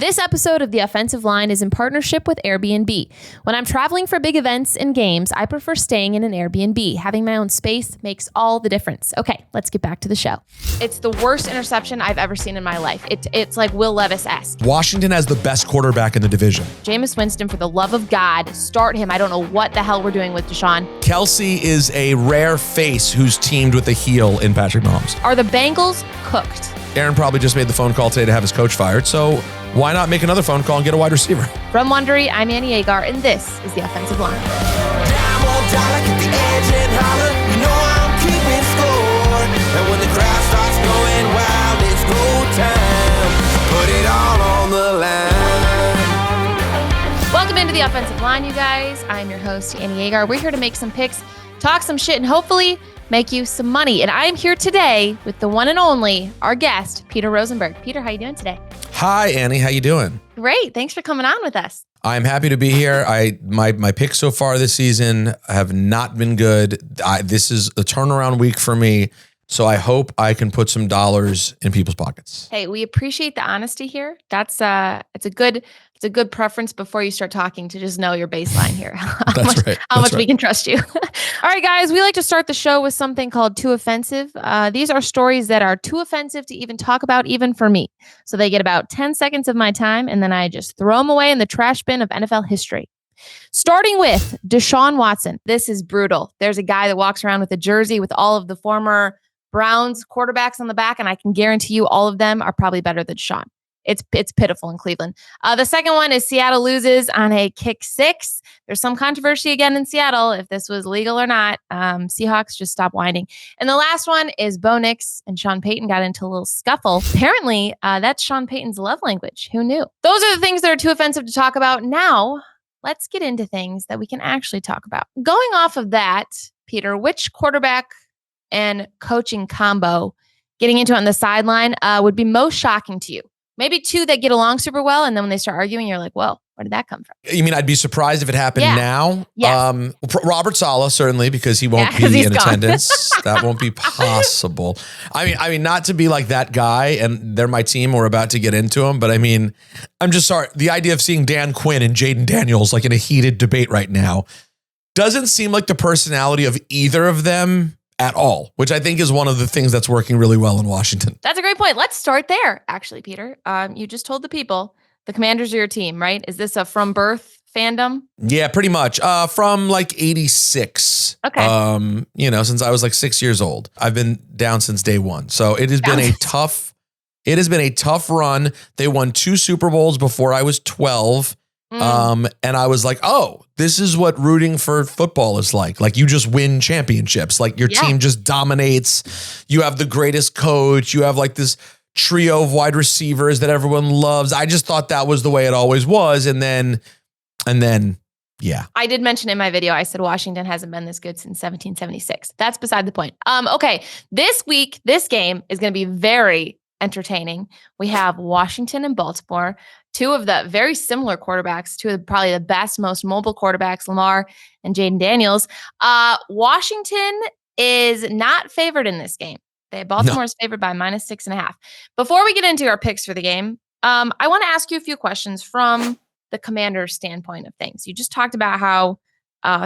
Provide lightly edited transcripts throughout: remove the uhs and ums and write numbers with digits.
This episode of The Offensive Line is in partnership with Airbnb. When I'm traveling for big events and games, I prefer staying in an Airbnb. Having my own space makes all the difference. Okay, let's get back to the show. It's the worst interception I've ever seen in my life. It's like Will Levis-esque. Washington has the best quarterback in the division. Jameis Winston, for the love of God, start him. I don't know what the hell we're doing with Deshaun. Kelsey is a rare face who's teamed with a heel in Patrick Mahomes. Are the Bengals cooked? Aaron probably just made the phone call today to have his coach fired, so why not make another phone call and get a wide receiver? From Wondery, I'm Annie Agar, and this is The Offensive Line. Welcome into The Offensive Line, you guys. I'm your host, Annie Agar. We're here to make some picks, talk some shit, and hopefully make you some money. And I am here today with the one and only, our guest, Peter Rosenberg. Peter, how you doing today? Hi, Annie. How you doing? Great. Thanks for coming on with us. I'm happy to be here. My picks so far this season have not been good. This is a turnaround week for me, so I hope I can put some dollars in people's pockets. Hey, we appreciate the honesty here. It's a good preference before you start talking to just know your baseline here. How much we can trust you. All right, guys, we like to start the show with something called Too Offensive. These are stories that are too offensive to even talk about, even for me. So they get about 10 seconds of my time, and then I just throw them away in the trash bin of NFL history. Starting with Deshaun Watson. This is brutal. There's a guy that walks around with a jersey with all of the former Browns quarterbacks on the back, and I can guarantee you all of them are probably better than Deshaun. It's pitiful in Cleveland. The second one is Seattle loses on a kick six. There's some controversy again in Seattle if this was legal or not. Seahawks just stop whining. And the last one is Bo Nix and Sean Payton got into a little scuffle. Apparently, that's Sean Payton's love language. Who knew? Those are the things that are too offensive to talk about. Now, let's get into things that we can actually talk about. Going off of that, Peter, which quarterback and coaching combo getting into on the sideline would be most shocking to you? Maybe two that get along super well, and then when they start arguing, you're like, "Whoa, where did that come from?" You mean I'd be surprised if it happened now? Yes. Robert Saleh, certainly, because he won't be in attendance. That won't be possible. I mean, not to be like that guy, and they're my team. We're about to get into them, but I mean, I'm just sorry. The idea of seeing Dan Quinn and Jayden Daniels like in a heated debate right now doesn't seem like the personality of either of them at all, which I think is one of the things that's working really well in Washington. That's a great point. Let's start there, actually, Peter. You just told the people the Commanders are your team, right? Is this a from birth fandom? Yeah, pretty much. From like 86. Okay. Since I was like 6 years old. I've been down since day one. So it has been a tough run. They won 2 Super Bowls before I was 12. And I was like, oh, this is what rooting for football is like. Like you just win championships. Like your team just dominates. You have the greatest coach. You have like this trio of wide receivers that everyone loves. I just thought that was the way it always was. And then, yeah. I did mention in my video, I said Washington hasn't been this good since 1776. That's beside the point. Okay. This week, this game is going to be very entertaining. We have Washington and Baltimore, two of the very similar quarterbacks, two of probably the best, most mobile quarterbacks, Lamar and Jayden Daniels. Washington is not favored in this game. Baltimore is favored by -6.5. Before we get into our picks for the game, I want to ask you a few questions from the Commander's standpoint of things. You just talked about how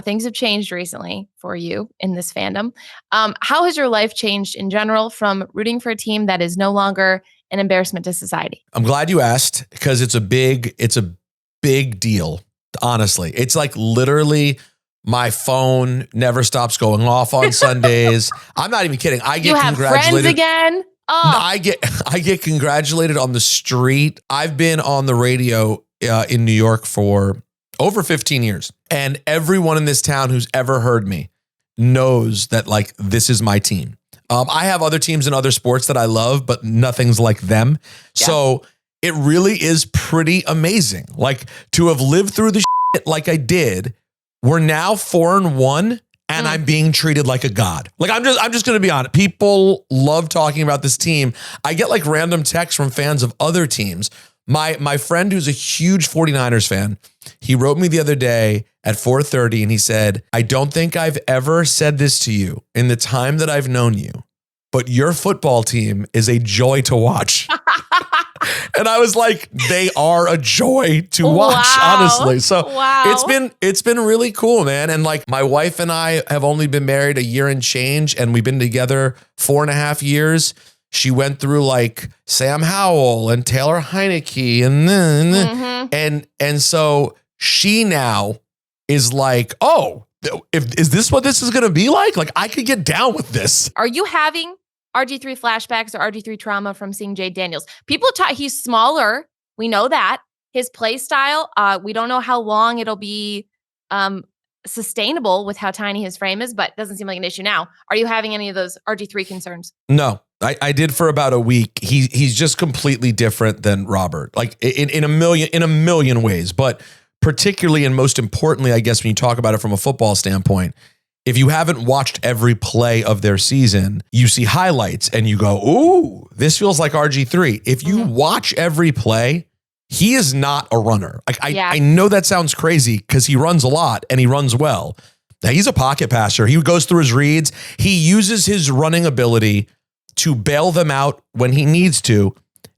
things have changed recently for you in this fandom. How has your life changed in general from rooting for a team that is no longer an embarrassment to society? I'm glad you asked because it's a big deal. Honestly, it's like literally my phone never stops going off on Sundays. I'm not even kidding. I get congratulated friends again. Oh. I get congratulated on the street. I've been on the radio in New York for over 15 years. And everyone in this town who's ever heard me knows that like this is my team. I have other teams in other sports that I love, but nothing's like them. Yeah. So it really is pretty amazing. Like to have lived through the shit like I did. We're now 4-1 and I'm being treated like a god. Like I'm just going to be honest. People love talking about this team. I get like random texts from fans of other teams. My friend who's a huge 49ers fan, he wrote me the other day at 4:30 and he said, I don't think I've ever said this to you in the time that I've known you, but your football team is a joy to watch. And I was like, they are a joy to watch, honestly. So it's been really cool, man. And like my wife and I have only been married a year and change, and we've been together 4.5 years. She went through like Sam Howell and Taylor Heineke and so she now is like, oh, is this what this is going to be like? Like I could get down with this. Are you having RG3 flashbacks or RG3 trauma from seeing Jayden Daniels? People talk, he's smaller. We know that. His play style, we don't know how long it'll be sustainable with how tiny his frame is, but it doesn't seem like an issue now. Are you having any of those RG3 concerns? No, I did for about a week. He's just completely different than Robert, like in a million ways, but particularly and most importantly, I guess when you talk about it from a football standpoint, if you haven't watched every play of their season, you see highlights and you go, ooh, this feels like RG3. If you watch every play, he is not a runner. Like I know that sounds crazy because he runs a lot and he runs well. Now, he's a pocket passer. He goes through his reads. He uses his running ability to bail them out when he needs to.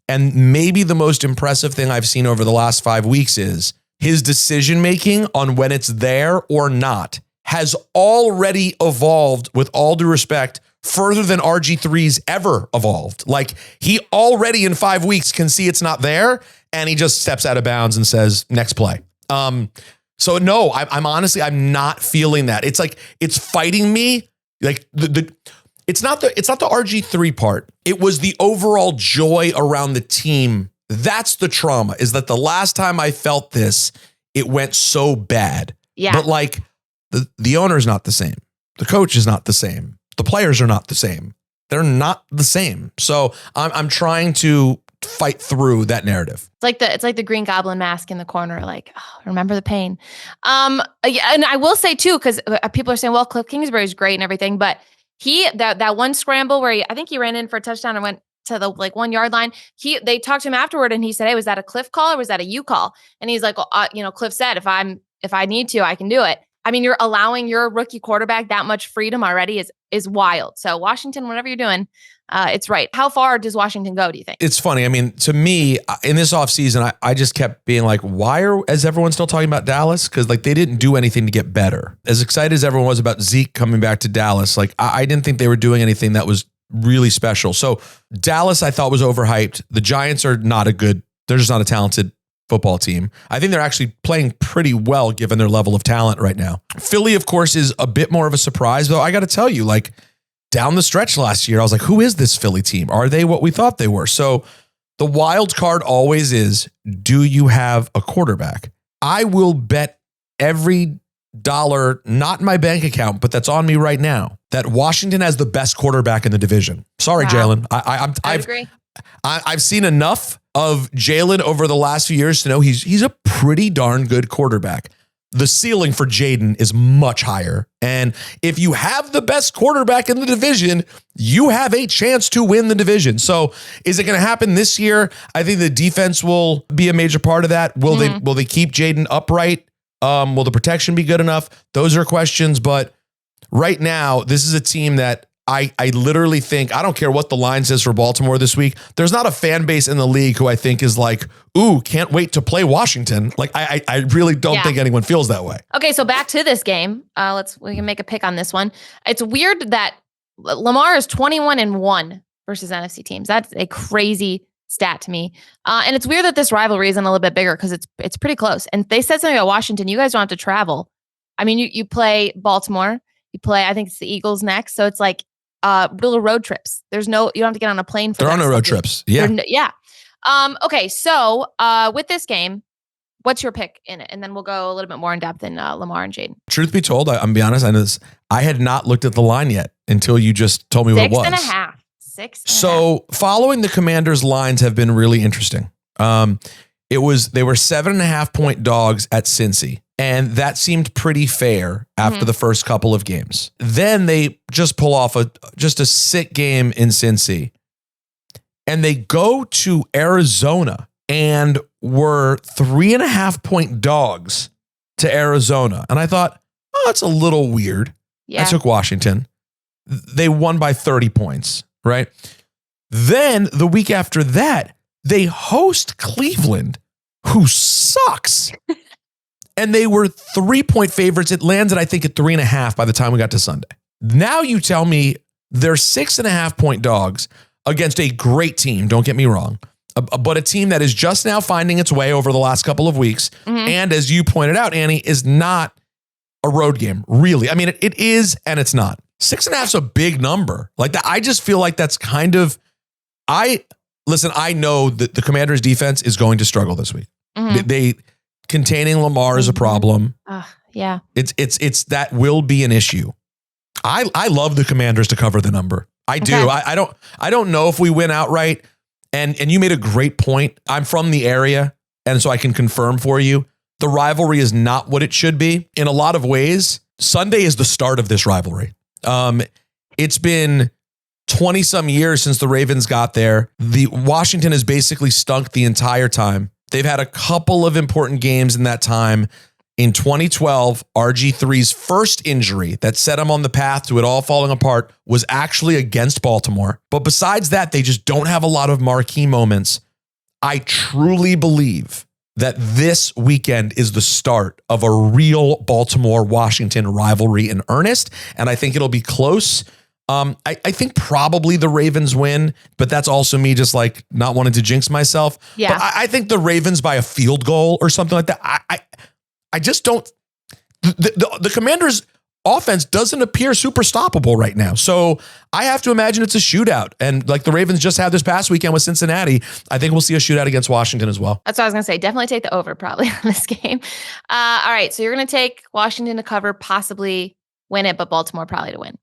And maybe the most impressive thing I've seen over the last 5 weeks is his decision-making on when it's there or not has already evolved, with all due respect, further than RG3's ever evolved. Like he already in 5 weeks can see it's not there and he just steps out of bounds and says, next play. So no, I'm honestly, I'm not feeling that. It's like, it's fighting me. Like it's not the RG3 part. It was the overall joy around the team. That's the trauma, is that the last time I felt this, it went so bad. Yeah. But like the owner's not the same. The coach is not the same. The players are not the same. They're not the same. So I'm trying to fight through that narrative. It's like the Green Goblin mask in the corner. Like, oh, remember the pain. Yeah, and I will say too, because people are saying, well, Cliff Kingsbury's great and everything, but that one scramble where I think he ran in for a touchdown and went to the 1 yard line. They talked to him afterward and he said, hey, was that a Cliff call or was that a you call? And he's like, well, Cliff said, if I need to, I can do it. I mean, you're allowing your rookie quarterback that much freedom already is wild. So Washington, whatever you're doing, it's right. How far does Washington go, do you think? It's funny. I mean, to me, in this offseason, I just kept being like, is everyone still talking about Dallas? Because like they didn't do anything to get better. As excited as everyone was about Zeke coming back to Dallas, like I didn't think they were doing anything that was really special. So Dallas, I thought, was overhyped. The Giants are they're just not a talented football team. I think they're actually playing pretty well given their level of talent right now. Philly, of course, is a bit more of a surprise, though. I got to tell you, like down the stretch last year, I was like, who is this Philly team? Are they what we thought they were? So the wild card always is, do you have a quarterback? I will bet every dollar, not in my bank account, but that's on me right now, that Washington has the best quarterback in the division. Sorry, wow. Jalen. I agree. I've seen enough of Jalen over the last few years to know he's a pretty darn good quarterback. The ceiling for Jayden is much higher. And if you have the best quarterback in the division, you have a chance to win the division. So is it going to happen this year? I think the defense will be a major part of that. Will they keep Jayden upright? Will the protection be good enough? Those are questions. But right now, this is a team that I literally think, I don't care what the line says for Baltimore this week, there's not a fan base in the league who I think is like, ooh, can't wait to play Washington. Like, I really don't think anyone feels that way. Okay, so back to this game. We can make a pick on this one. It's weird that Lamar is 21-1 versus NFC teams. That's a crazy stat to me. And it's weird that this rivalry isn't a little bit bigger because it's pretty close. And they said something about Washington. You guys don't have to travel. I mean, you play Baltimore. You play, I think it's the Eagles next. So it's like little road trips. You don't have to get on a plane for There are no road trips. Yeah. Yeah. Okay. So with this game, what's your pick in it? And then we'll go a little bit more in depth in Lamar and Jayden. Truth be told, I'm be honest, I had not looked at the line yet until you just told me what it was. 6.5. 6.5. So following the Commanders' lines have been really interesting. They were 7.5 point dogs at Cincy. And that seemed pretty fair after the first couple of games. Then they just pull off just a sick game in Cincy. And they go to Arizona and were 3.5 point dogs to Arizona. And I thought, oh, that's a little weird. Yeah. I took Washington. They won by 30 points, right? Then the week after that, They host Cleveland, who sucks. And they were 3-point favorites. It landed, I think, at 3.5 by the time we got to Sunday. Now you tell me they're 6.5-point dogs against a great team. Don't get me wrong. But a team that is just now finding its way over the last couple of weeks. Mm-hmm. And as you pointed out, Annie, is not a road game, really. I mean, it is and it's not. 6.5 is a big number. Like that, I just feel like that's kind of, I know that the Commanders defense is going to struggle this week. Mm-hmm. Containing Lamar is a problem. Yeah. It's that will be an issue. I love the Commanders to cover the number. I do. Okay. I don't know if we win outright. And you made a great point. I'm from the area, and so I can confirm for you, the rivalry is not what it should be. In a lot of ways, Sunday is the start of this rivalry. It's been 20 some years since the Ravens got there. Washington has basically stunk the entire time. They've had a couple of important games in that time. In 2012, RG3's first injury that set him on the path to it all falling apart was actually against Baltimore. But besides that, they just don't have a lot of marquee moments. I truly believe that this weekend is the start of a real Baltimore-Washington rivalry in earnest, and I think it'll be close. I think probably the Ravens win, but that's also me just like not wanting to jinx myself. Yeah. But I think the Ravens by a field goal or something like that. I just don't. The Commanders' offense doesn't appear super stoppable right now. So I have to imagine it's a shootout. And like the Ravens just had this past weekend with Cincinnati, I think we'll see a shootout against Washington as well. That's what I was going to say. Definitely take the over probably on this game. All right. So you're going to take Washington to cover, possibly win it, but Baltimore probably to win.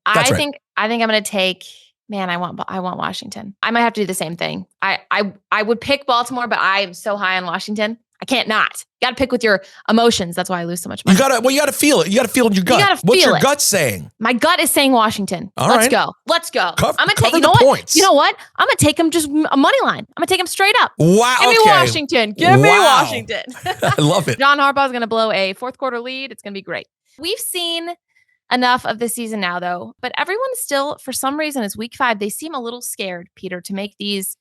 I think I'm going to take, man, I want Washington. I might have to do the same thing. I would pick Baltimore, but I am so high on Washington. I can't not. You got to pick with your emotions. That's why I lose so much money. You got to feel it. You got to feel in your gut. What's your gut saying? My gut is saying Washington. Let's go. I'm going to take, points. You know what? I'm going to take them just a money line. I'm going to take them straight up. Wow. Give me Washington. Give me Washington. I love it. John Harbaugh's going to blow a fourth quarter lead. It's going to be great. We've seen enough of the season now, though, but everyone still, for some reason, it's week 5. They seem a little scared, Peter, to make these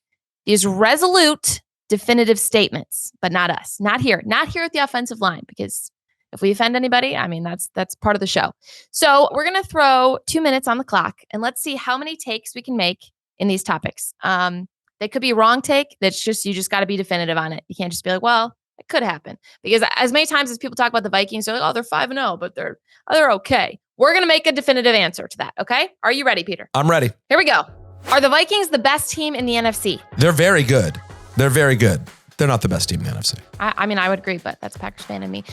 resolute, definitive statements, but not us, not here at the offensive line, because if we offend anybody, I mean, that's part of the show. So we're going to throw 2 minutes on the clock and let's see how many takes we can make in these topics. They could be a wrong take. You just got to be definitive on it. You can't just be like, well, it could happen, because as many times as people talk about the Vikings, they're like, oh, they're 5-0, but they're okay. We're going to make a definitive answer to that. Okay. Are you ready, Peter? I'm ready. Here we go. Are the Vikings the best team in the NFC? They're very good. They're very good. They're not the best team in the NFC. I mean, I would agree, but that's a Packers fan in me.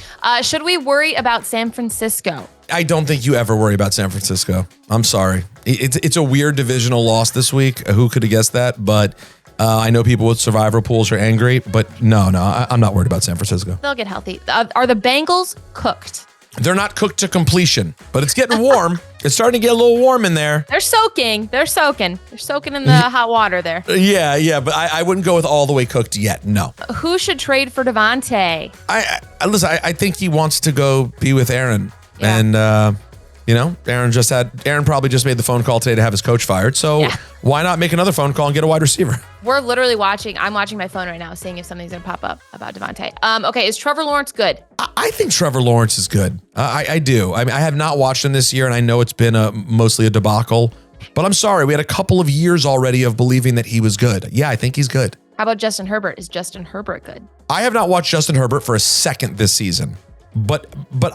Should we worry about San Francisco? I don't think you ever worry about San Francisco. I'm sorry. It's a weird divisional loss this week. Who could have guessed that? But I know people with survivor pools are angry, but no, I'm not worried about San Francisco. They'll get healthy. Are the Bengals cooked? They're not cooked to completion, but it's getting warm. It's starting to get a little warm in there. They're soaking. They're soaking in the hot water there. Yeah, but I wouldn't go with all the way cooked yet. No. Who should trade for Devontae? Listen, I think he wants to go be with Aaron. Yeah. And, Aaron probably just made the phone call today to have his coach fired. So why not make another phone call and get a wide receiver? We're literally I'm watching my phone right now, seeing if something's going to pop up about Devontae. Okay, is Trevor Lawrence good? I think Trevor Lawrence is good. I do. I mean, I have not watched him this year, and I know it's been mostly a debacle. But I'm sorry, we had a couple of years already of believing that he was good. Yeah, I think he's good. How about Justin Herbert? Is Justin Herbert good? I have not watched Justin Herbert for a second this season. But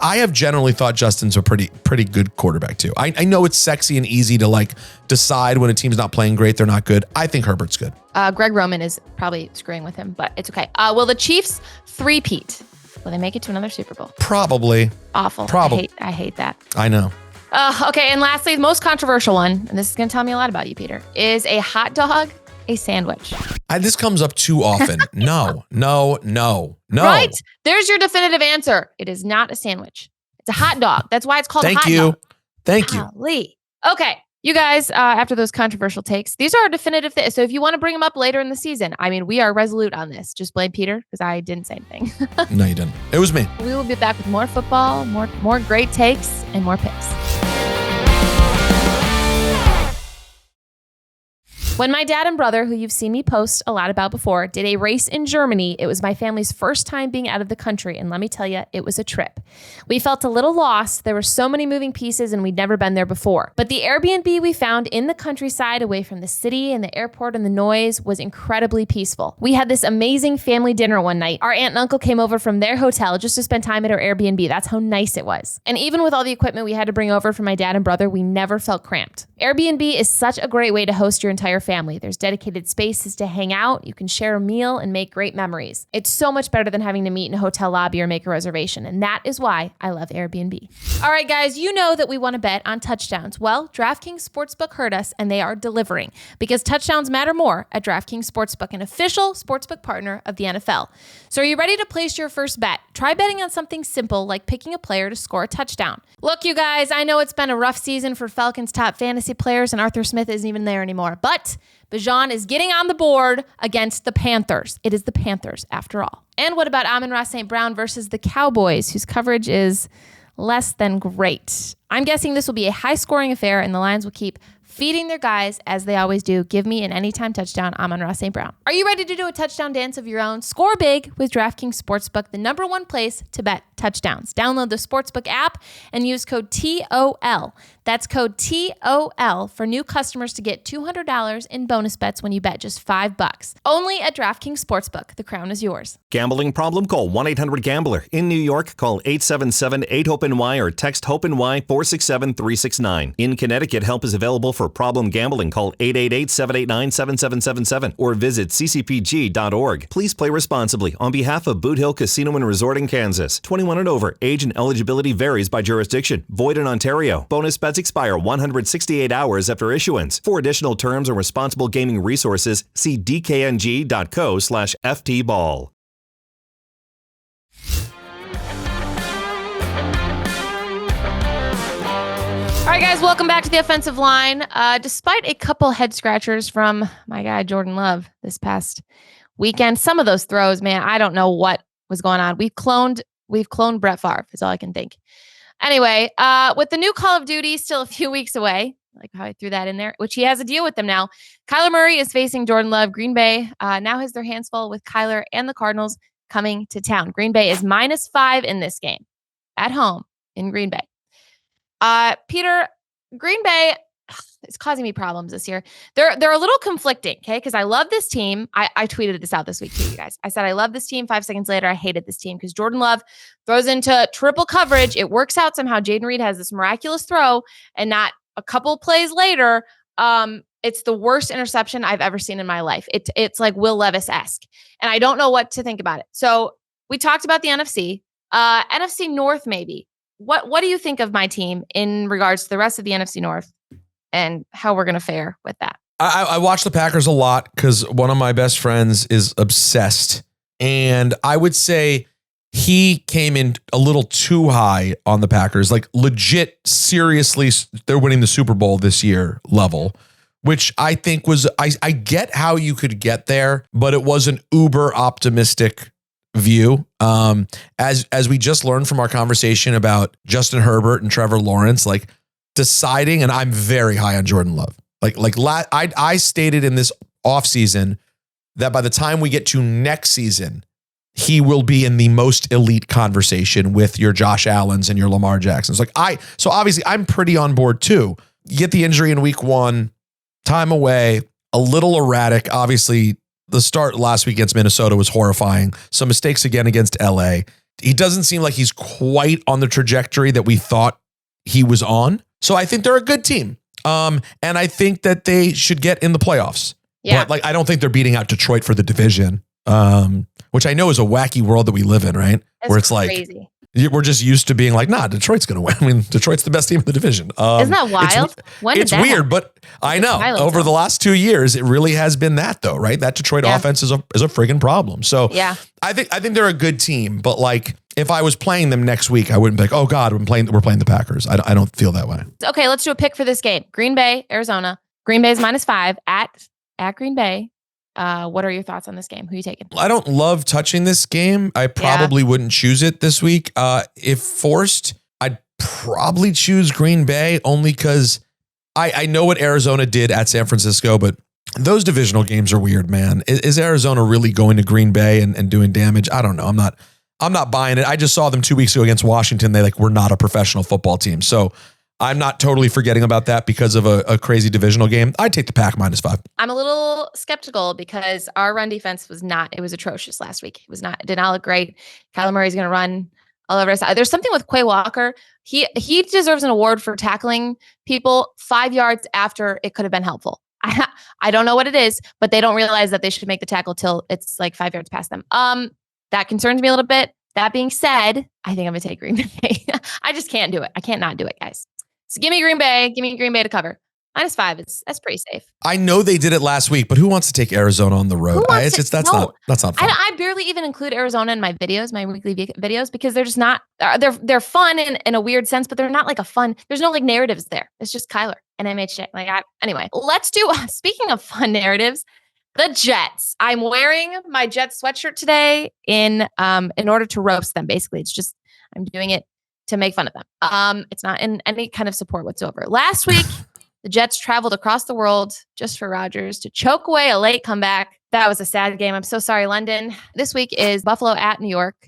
I have generally thought Justin's a pretty good quarterback too. I know it's sexy and easy to like decide when a team's not playing great, they're not good. I think Herbert's good. Greg Roman is probably screwing with him, but it's okay. Will the Chiefs three-peat? Will they make it to another Super Bowl? Probably. Awful. Probably. I hate that. I know. Okay, and lastly, the most controversial one, and this is going to tell me a lot about you, Peter, is a hot dog a sandwich? This comes up too often. No. Right? There's your definitive answer. It is not a sandwich. It's a hot dog. That's why it's called a hot dog. Thank you. Golly. Okay. You guys, after those controversial takes, these are definitive things. So if you want to bring them up later in the season, I mean, we are resolute on this. Just blame Peter because I didn't say anything. No, you didn't. It was me. We will be back with more football, more great takes, and more picks. When my dad and brother, who you've seen me post a lot about before, did a race in Germany, it was my family's first time being out of the country. And let me tell you, it was a trip. We felt a little lost. There were so many moving pieces and we'd never been there before. But the Airbnb we found in the countryside away from the city and the airport and the noise was incredibly peaceful. We had this amazing family dinner one night. Our aunt and uncle came over from their hotel just to spend time at our Airbnb. That's how nice it was. And even with all the equipment we had to bring over for my dad and brother, we never felt cramped. Airbnb is such a great way to host your entire family. There's dedicated spaces to hang out. You can share a meal and make great memories. It's so much better than having to meet in a hotel lobby or make a reservation. And that is why I love Airbnb. All right, guys, you know that we want to bet on touchdowns. Well, DraftKings Sportsbook heard us and they are delivering because touchdowns matter more at DraftKings Sportsbook, an official sportsbook partner of the NFL. So are you ready to place your first bet? Try betting on something simple like picking a player to score a touchdown. Look, you guys, I know it's been a rough season for Falcons top fantasy players and Arthur Smith isn't even there anymore, but Bijan is getting on the board against the Panthers. It is the Panthers after all. And what about Amon-Ra St. Brown versus the Cowboys, whose coverage is less than great? I'm guessing this will be a high-scoring affair and the Lions will keep feeding their guys as they always do. Give me an anytime touchdown, Amon-Ra St. Brown. Are you ready to do a touchdown dance of your own? Score big with DraftKings Sportsbook, the #1 place to bet touchdowns. Download the Sportsbook app and use code TOL. That's code TOL for new customers to get $200 in bonus bets when you bet just $5. Only at DraftKings Sportsbook. The crown is yours. Gambling problem? Call 1-800-GAMBLER. In New York, call 877-8-HOPE-NY or text HOPE-NY 467-369. In Connecticut, help is available for problem gambling. Call 888-789-7777 or visit ccpg.org. Please play responsibly on behalf of Boot Hill Casino and Resort in Kansas. 21 and over. Age and eligibility varies by jurisdiction. Void in Ontario. Bonus bets expire 168 hours after issuance. For additional terms and responsible gaming resources, see dkng.co/ftball. All right, guys, welcome back to the offensive line. Despite a couple head scratchers from my guy, Jordan Love, this past weekend, some of those throws, man, I don't know what was going on. We've cloned Brett Favre, is all I can think. Anyway, with the new Call of Duty still a few weeks away, like how I threw that in there, which he has a deal with them now. Kyler Murray is facing Jordan Love. Green Bay now has their hands full with Kyler and the Cardinals coming to town. Green Bay is -5 in this game at home in Green Bay. Peter, Green Bay is causing me problems this year. They're a little conflicting, okay? Because I love this team. I tweeted this out this week too, you guys. I said I love this team. 5 seconds later, I hated this team because Jordan Love throws into triple coverage. It works out somehow. Jayden Reed has this miraculous throw, and not a couple plays later, it's the worst interception I've ever seen in my life. It's like Will Levis-esque, and I don't know what to think about it. So we talked about the NFC, NFC North maybe. What do you think of my team in regards to the rest of the NFC North and how we're going to fare with that? I watch the Packers a lot because one of my best friends is obsessed. And I would say he came in a little too high on the Packers, like legit, seriously, they're winning the Super Bowl this year level, which I think was, I get how you could get there, but it was an uber optimistic view. As we just learned from our conversation about Justin Herbert and Trevor Lawrence, like deciding, and I'm very high on Jordan Love. I stated in this offseason that by the time we get to next season, he will be in the most elite conversation with your Josh Allens and your Lamar Jacksons. So obviously I'm pretty on board too. You get the injury in week 1, time away, a little erratic. Obviously, the start last week against Minnesota was horrifying. Some mistakes again against LA. He doesn't seem like he's quite on the trajectory that we thought he was on. So I think they're a good team. And I think that they should get in the playoffs. Yeah. But I don't think they're beating out Detroit for the division, which I know is a wacky world that we live in, right? That's where it's crazy. We're just used to being like, nah, Detroit's going to win. I mean, Detroit's the best team in the division. Isn't that wild? It's weird, but I know over the last 2 years, it really has been that though, right? That Detroit offense is a friggin' problem. So yeah, I think they're a good team, but like if I was playing them next week, I wouldn't be like, oh God, we're playing the Packers. I don't feel that way. Okay, let's do a pick for this game. Green Bay, Arizona. Green Bay is -5 at Green Bay. What are your thoughts on this game? Who are you taking? I don't love touching this game. I probably wouldn't choose it this week. If forced, I'd probably choose Green Bay only because I know what Arizona did at San Francisco, but Those divisional games are weird, man. Is Arizona really going to Green Bay and doing damage? I don't know. I'm not buying it. I just saw them 2 weeks ago against Washington. They were not a professional football team. So I'm not totally forgetting about that because of a crazy divisional game. I'd take the Pack -5. I'm a little skeptical because our run defense it was atrocious last week. It did not look great. Kyler Murray's going to run all over us. There's something with Quay Walker. He deserves an award for tackling people 5 yards after it could have been helpful. I don't know what it is, but they don't realize that they should make the tackle till it's 5 yards past them. That concerns me a little bit. That being said, I think I'm going to take Green Bay. I just can't do it. I can't not do it, guys. So give me Green Bay. Give me Green Bay to cover. -5. That's pretty safe. I know they did it last week, but who wants to take Arizona on the road? That's not fun. I barely even include Arizona in my videos, my weekly videos, because they're just not. They're fun in a weird sense, but they're not a fun. There's no narratives there. It's just Kyler and MHJ. Anyway, let's do. Speaking of fun narratives, the Jets. I'm wearing my Jets sweatshirt today in order to roast them. Basically, it's just I'm doing it to make fun of them. It's not in any kind of support whatsoever. Last week. The Jets traveled across the world just for Rodgers to choke away a late comeback. That was a sad game. I'm so sorry, London. This week is Buffalo at New York.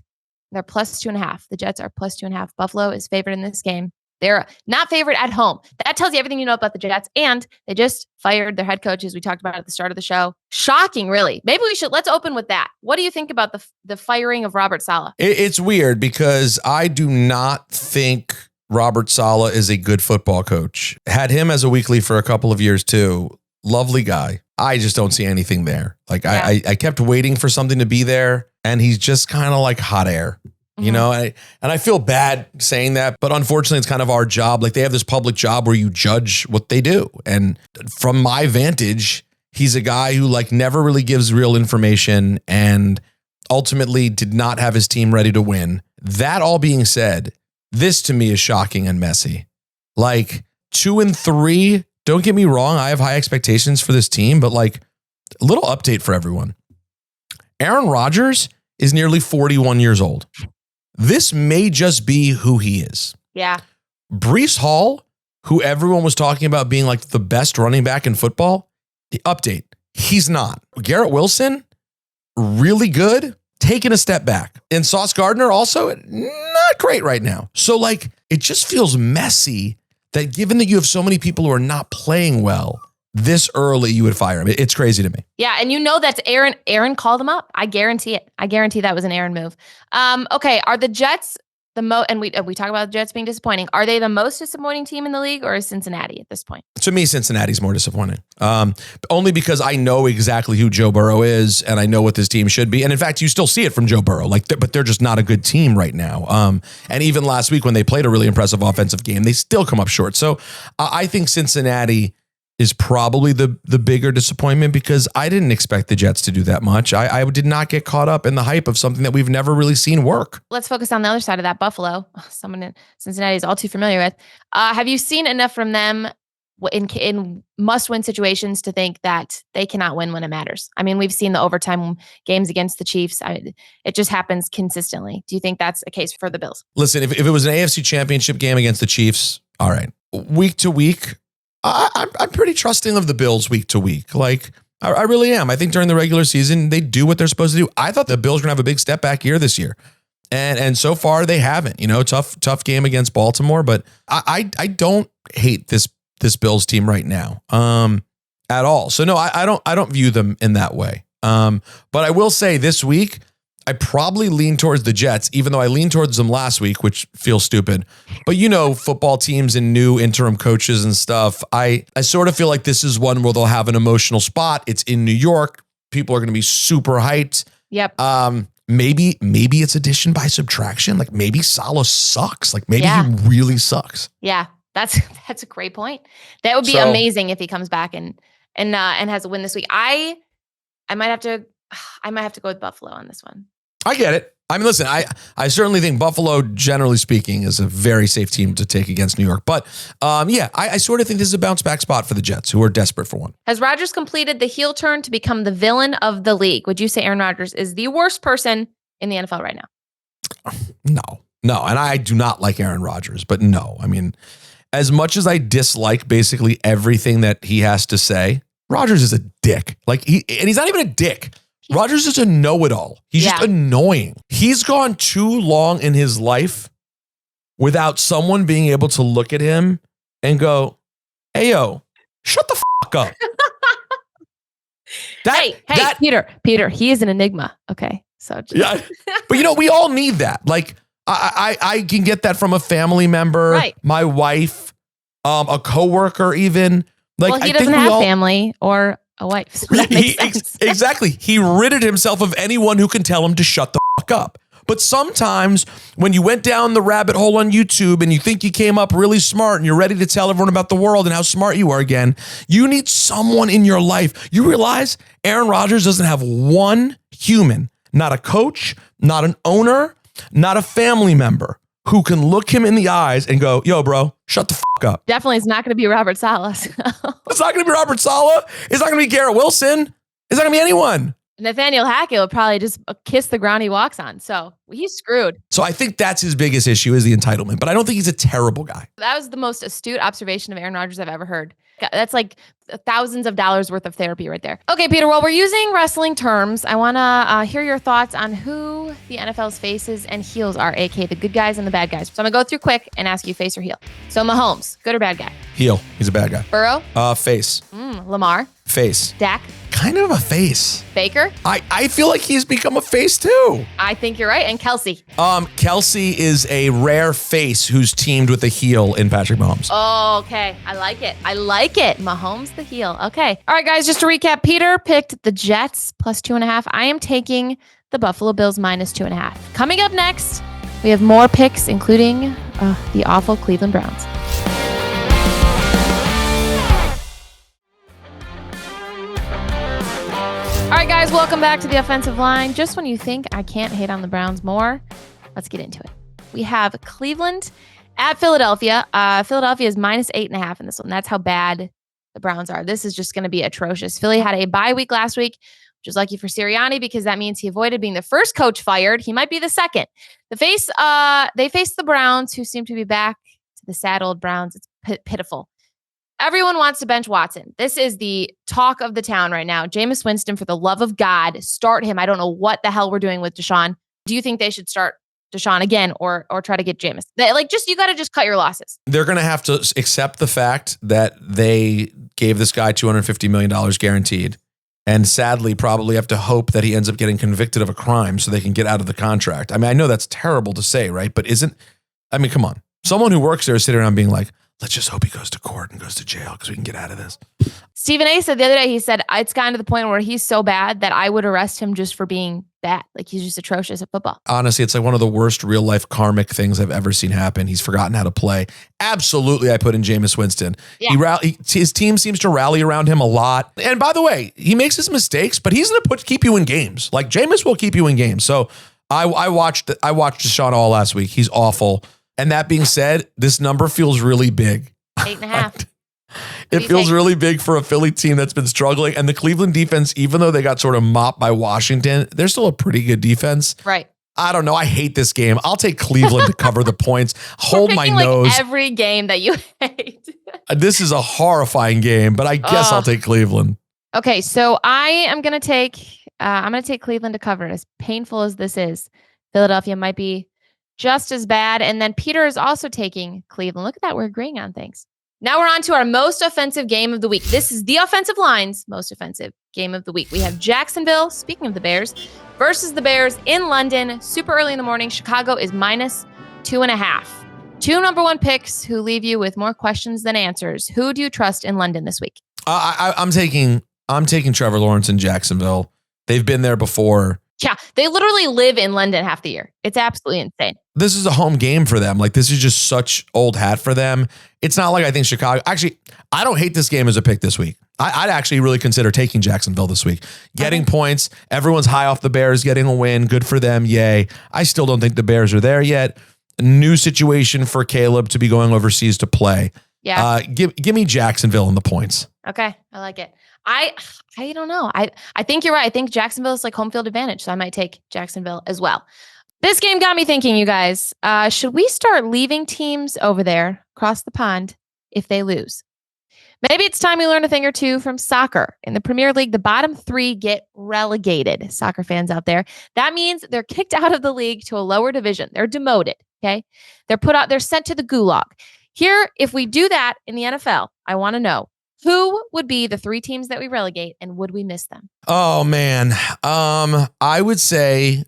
They're +2.5. The Jets are +2.5. Buffalo is favored in this game. They're not favored at home. That tells you everything you know about the Jets. And they just fired their head coach, as we talked about at the start of the show. Shocking, really. Maybe let's open with that. What do you think about the firing of Robert Saleh? It's weird because I do not think Robert Saleh is a good football coach. Had him as a weekly for a couple of years too. Lovely guy. I just don't see anything there. I kept waiting for something to be there, and he's just kind of like hot air. Mm-hmm. You know, and I feel bad saying that, but unfortunately it's kind of our job. They have this public job where you judge what they do. And from my vantage, he's a guy who never really gives real information and ultimately did not have his team ready to win. That all being said, this to me is shocking and messy. 2-3, don't get me wrong. I have high expectations for this team, but a little update for everyone. Aaron Rodgers is nearly 41 years old. This may just be who he is. Yeah. Breece Hall, who everyone was talking about being the best running back in football, the update, he's not. Garrett Wilson, really good. Taking a step back. And Sauce Gardner also not great right now. So it just feels messy that given that you have so many people who are not playing well this early, you would fire him. It's crazy to me. Yeah. And you know that's Aaron. Aaron called him up. I guarantee it. I guarantee that was an Aaron move. Okay. Are the Jets and we talk about the Jets being disappointing. Are they the most disappointing team in the league, or is Cincinnati at this point? To me, Cincinnati's more disappointing. Only because I know exactly who Joe Burrow is and I know what this team should be. And in fact, you still see it from Joe Burrow, but they're just not a good team right now. And even last week when they played a really impressive offensive game, they still come up short. So I think Cincinnati is probably the bigger disappointment because I didn't expect the Jets to do that much. I did not get caught up in the hype of something that we've never really seen work. Let's focus on the other side of that, Buffalo. Someone in Cincinnati is all too familiar with. Have you seen enough from them in must-win situations to think that they cannot win when it matters? I mean, we've seen the overtime games against the Chiefs. It just happens consistently. Do you think that's a case for the Bills? Listen, if it was an AFC Championship game against the Chiefs, all right. Week to week, I'm pretty trusting of the Bills week to week. I really am. I think during the regular season, they do what they're supposed to do. I thought the Bills were going to have a big step back year this year. And so far they haven't. Tough game against Baltimore, but I don't hate this Bills team right now at all. So no, I don't view them in that way. But I will say this week, I probably lean towards the Jets, even though I leaned towards them last week, which feels stupid. But football teams and new interim coaches and stuff, I sort of feel like this is one where they'll have an emotional spot. It's in New York. People are going to be super hyped. Yep. Maybe it's addition by subtraction. Maybe Saleh sucks. Maybe he really sucks. Yeah, that's a great point. That would be amazing if he comes back and has a win this week. I might have to go with Buffalo on this one. I get it. I mean, listen, I certainly think Buffalo, generally speaking, is a very safe team to take against New York. But I sort of think this is a bounce back spot for the Jets, who are desperate for one. Has Rodgers completed the heel turn to become the villain of the league? Would you say Aaron Rodgers is the worst person in the NFL right now? No. And I do not like Aaron Rodgers, but no. I mean, as much as I dislike basically everything that he has to say, Rodgers is a dick. And he's not even a dick. Rodgers is a know-it-all. He's just annoying. He's gone too long in his life without someone being able to look at him and go, hey, yo, shut the fuck up. Peter, he is an enigma. Okay. So yeah, but we all need that. I can get that from a family member, right. My wife, a coworker, even. He doesn't have family or a wife. So that makes sense. Exactly. He ridded himself of anyone who can tell him to shut the fuck up. But sometimes when you went down the rabbit hole on YouTube and you think you came up really smart and you're ready to tell everyone about the world and how smart you are again, you need someone in your life. You realize Aaron Rodgers doesn't have one human, not a coach, not an owner, not a family member, who can look him in the eyes and go, yo, bro, shut the fuck up. Definitely it's not going to be Robert Saleh. It's not going to be Robert Saleh. It's not going to be Garrett Wilson. It's not going to be anyone. Nathaniel Hackett will probably just kiss the ground he walks on. So he's screwed. So I think that's his biggest issue is the entitlement. But I don't think he's a terrible guy. That was the most astute observation of Aaron Rodgers I've ever heard. That's like thousands of dollars worth of therapy right there. Okay, Peter, while we're using wrestling terms, I want to hear your thoughts on who the NFL's faces and heels are, aka the good guys and the bad guys. So I'm going to go through quick and ask you face or heel. So Mahomes, good or bad guy? Heel. He's a bad guy. Burrow? Face. Lamar? Face. Dak? Kind of a face. Baker? I feel like he's become a face too. I think you're right. And Kelsey? Kelsey is a rare face who's teamed with a heel in Patrick Mahomes. Oh, okay. I like it. Mahomes the heel. Okay. All right, guys, just to recap, Peter picked the Jets plus 2.5. I am taking the Buffalo Bills minus 2.5. Coming up next, we have more picks, including the awful Cleveland Browns. All right, guys, welcome back to the offensive line. Just when you think I can't hate on the Browns more, let's get into it. We have Cleveland at Philadelphia. Philadelphia is minus 8.5 in this one. That's how bad the Browns are. This is just going to be atrocious. Philly had a bye week last week, which is lucky for Sirianni because that means he avoided being the first coach fired. He might be the second. They face the Browns, who seem to be back to the sad old Browns. It's pitiful. Everyone wants to bench Watson. This is the talk of the town right now. Jameis Winston, for the love of God, start him. I don't know what the hell we're doing with Deshaun. Do you think they should start Deshaun again or try to get Jameis? You got to just cut your losses. They're going to have to accept the fact that they gave this guy $250 million guaranteed and sadly probably have to hope that he ends up getting convicted of a crime so they can get out of the contract. I mean, I know that's terrible to say, right? But come on. Someone who works there is sitting around being like, let's just hope he goes to court and goes to jail because we can get out of this. Stephen A. said the other day, he said, it's gotten to the point where he's so bad that I would arrest him just for being bad. Like, he's just atrocious at football. Honestly, it's like one of the worst real life karmic things I've ever seen happen. He's forgotten how to play. Absolutely, I put in Jameis Winston. Yeah. His team seems to rally around him a lot. And by the way, he makes his mistakes, but he's going to keep you in games. Like, Jameis will keep you in games. So I watched Deshaun all last week. He's awful. And that being said, this number feels really big. 8.5. It feels really big for a Philly team that's been struggling. And the Cleveland defense, even though they got sort of mopped by Washington, they're still a pretty good defense. Right. I don't know. I hate this game. I'll take Cleveland to cover the points. Hold my nose. Every game that you hate. This is a horrifying game, but I guess I'll take Cleveland. Okay, so I am going to take Cleveland to cover. As painful as this is, Philadelphia might be just as bad. And then Peter is also taking Cleveland. Look at that. We're agreeing on things. Now we're on to our most offensive game of the week. This is the offensive line's most offensive game of the week. We have Jacksonville, speaking of the Bears, versus the Bears in London, super early in the morning. Chicago is minus 2.5. Two number one picks who leave you with more questions than answers. Who do you trust in London this week? I'm taking Trevor Lawrence in Jacksonville. They've been there before. Yeah, they literally live in London half the year. It's absolutely insane. This is a home game for them. Like, this is just such old hat for them. It's not like I think Chicago. Actually, I don't hate this game as a pick this week. I'd actually really consider taking Jacksonville this week. Getting points. Everyone's high off the Bears getting a win. Good for them. Yay. I still don't think the Bears are there yet. A new situation for Caleb to be going overseas to play. Yeah. Give me Jacksonville in the points. Okay. I like it. I don't know. I think you're right. I think Jacksonville is like home field advantage. So I might take Jacksonville as well. This game got me thinking, you guys, should we start leaving teams over there across the pond if they lose? Maybe it's time we learn a thing or two from soccer. In the Premier League, the bottom 3 get relegated. Soccer fans out there. That means they're kicked out of the league to a lower division. They're demoted. Okay. They're sent to the gulag. Here, if we do that in the NFL, I want to know who would be the 3 teams that we relegate and would we miss them? Oh, man. I would say,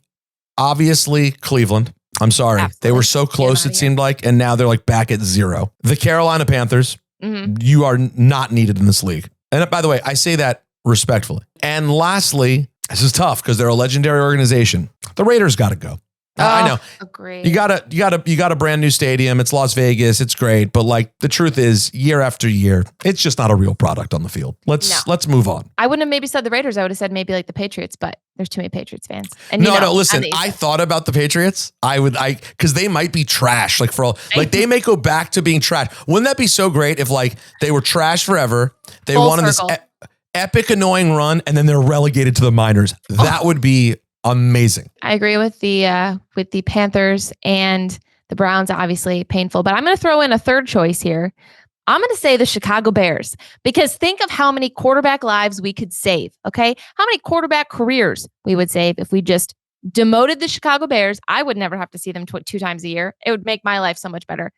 obviously, Cleveland. I'm sorry. Absolutely. They were so close, it seemed like, and now they're like back at 0. The Carolina Panthers. Mm-hmm. You are not needed in this league. And by the way, I say that respectfully. And lastly, this is tough because they're a legendary organization. The Raiders got to go. I know. Agreed. You got a brand new stadium. It's Las Vegas. It's great. But like the truth is, year after year, it's just not a real product on the field. Let's move on. I wouldn't have maybe said the Raiders. I would have said maybe like the Patriots, but there's too many Patriots fans. And no, listen, I thought about the Patriots. Because they might be trash. They may go back to being trash. Wouldn't that be so great if like they were trash forever? They won this epic annoying run and then they're relegated to the minors. That would be amazing. I agree with the Panthers and the Browns, obviously painful, but I'm going to throw in a third choice here. I'm going to say the Chicago Bears, because think of how many quarterback lives we could save. Okay. How many quarterback careers we would save if we just demoted the Chicago Bears. I would never have to see them 2 times a year. It would make my life so much better.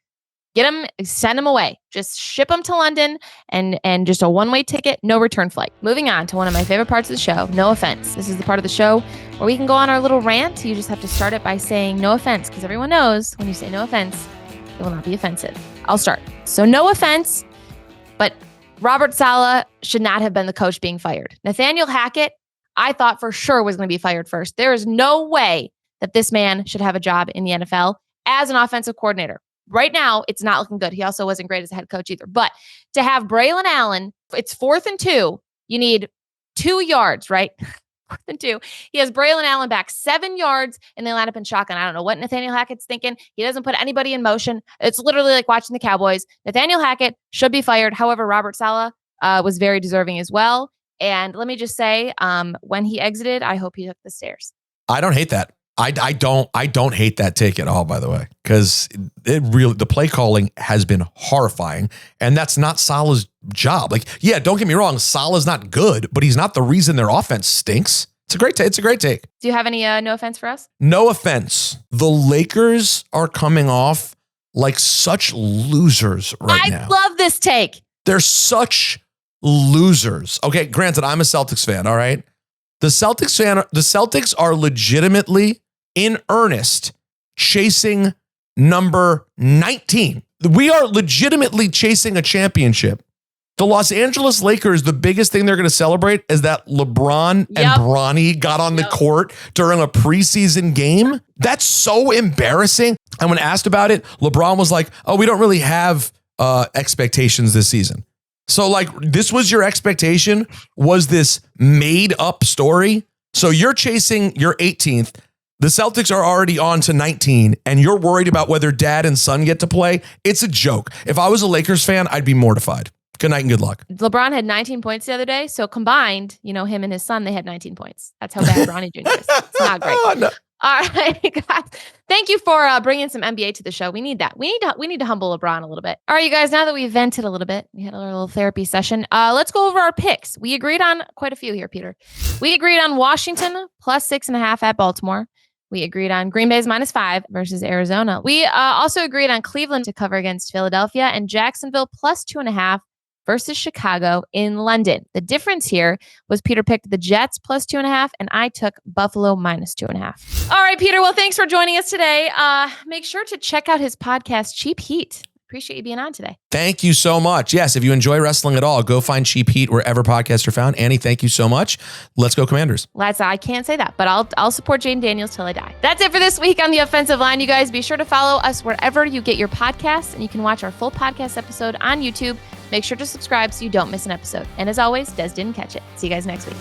Get them, send them away. Just ship them to London and just a one-way ticket, no return flight. Moving on to one of my favorite parts of the show, no offense. This is the part of the show where we can go on our little rant. You just have to start it by saying no offense, because everyone knows when you say no offense, it will not be offensive. I'll start. So no offense, but Robert Saleh should not have been the coach being fired. Nathaniel Hackett, I thought for sure was going to be fired first. There is no way that this man should have a job in the NFL as an offensive coordinator. Right now, it's not looking good. He also wasn't great as a head coach either. But to have Braylon Allen, it's 4th and 2. You need 2 yards, right? 4th and 2. He has Braylon Allen back 7 yards, and they line up in shotgun. I don't know what Nathaniel Hackett's thinking. He doesn't put anybody in motion. It's literally like watching the Cowboys. Nathaniel Hackett should be fired. However, Robert Saleh was very deserving as well. And let me just say, when he exited, I hope he took the stairs. I don't hate that. I don't hate that take at all, by the way, because the play calling has been horrifying, and that's not Saleh's job. Like, yeah, don't get me wrong, Saleh's not good, but he's not the reason their offense stinks. It's a great take. Do you have any no offense for us? No offense. The Lakers are coming off like such losers right now. I love this take. They're such losers. Okay, granted, I'm a Celtics fan, all right? The Celtics are legitimately in earnest chasing number 19. We are legitimately chasing a championship. The Los Angeles Lakers, the biggest thing they're going to celebrate is that LeBron and Bronny got on the court during a preseason game. That's so embarrassing. And when asked about it, LeBron was like, oh, we don't really have expectations this season. So like, this was your expectation? Was this made up story? So you're chasing your 18th. The Celtics are already on to 19, and you're worried about whether dad and son get to play? It's a joke. If I was a Lakers fan, I'd be mortified. Good night and good luck. LeBron had 19 points the other day. So combined, him and his son, they had 19 points. That's how bad Bronny Jr. is. It's not great. Oh, no. All right, guys. Thank you for bringing some NBA to the show. We need that. We need to humble LeBron a little bit. All right, you guys, now that we've vented a little bit, we had a little therapy session. Let's go over our picks. We agreed on quite a few here, Peter. We agreed on Washington plus 6.5 at Baltimore. We agreed on Green Bay's -5 versus Arizona. We also agreed on Cleveland to cover against Philadelphia and Jacksonville plus 2.5 versus Chicago in London. The difference here was Peter picked the Jets plus 2.5 and I took Buffalo -2.5. All right, Peter. Well, thanks for joining us today. Make sure to check out his podcast, Cheap Heat. Appreciate you being on today. Thank you so much. Yes, if you enjoy wrestling at all, go find Cheap Heat wherever podcasts are found. Annie, thank you so much. Let's go Commanders. I can't say that, but I'll support Jayden Daniels till I die. That's it for this week on The Offensive Line. You guys be sure to follow us wherever you get your podcasts, and you can watch our full podcast episode on YouTube. Make sure to subscribe so you don't miss an episode. And as always, Des didn't catch it. See you guys next week.